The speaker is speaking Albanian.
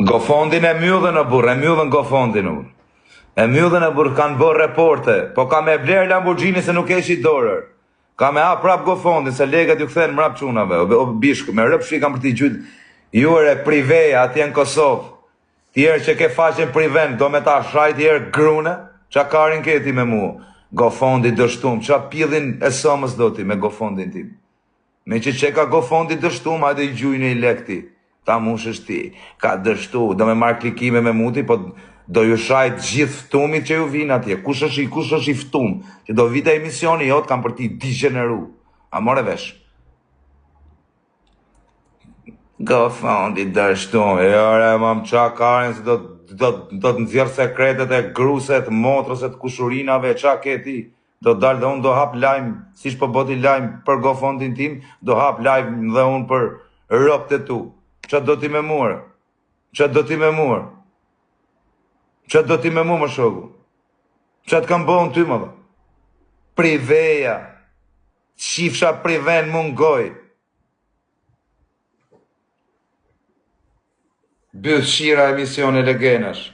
Gofondin e mjudhën e burë, e mjudhën Gofondin unë. E mjudhën e burë kanë bërë reporte, po ka me blerë Lamborghini se nuk eshi dorër. Ka me prap Gofondin, se legat ju këthen mrap qunave, o bishku, me rëpë shikam për ti gjytë. Jure priveja atje në Kosovë, tjerë që ke faqen priven, do me ta shaj tjerë grune, qa karin keti me mu, Gofondin dështum, qa pidhin e somës do ti me Gofondin tim. Me që ka Gofondin dështum, hajde i gjujnë i lekti. Ta mushësh ti, ka dështu, do me marrë klikime me muti, po do ju shajt gjithë ftumit që ju vinë atje. Kush është i ftum, që do vite emisioni jot kam për ti digeneru. A more vesh? Gofondi dështu, ore mam qa karen, se do të nëzjerë sekretet e gruset, motrës e të kushurinave, qa keti. Do dalë dhe unë do hap lajmë, si shpo boti lajmë për Gofondin tim, do hap lajmë dhe unë për ropët e tu. Qa do ti me muar? Qa do ti me muar? Qa do ti me mu më shoku? Qa të kam bëhën ty më dhe? Priveja. Qifsha priven mungoj. Bëth shira emisioni legenash.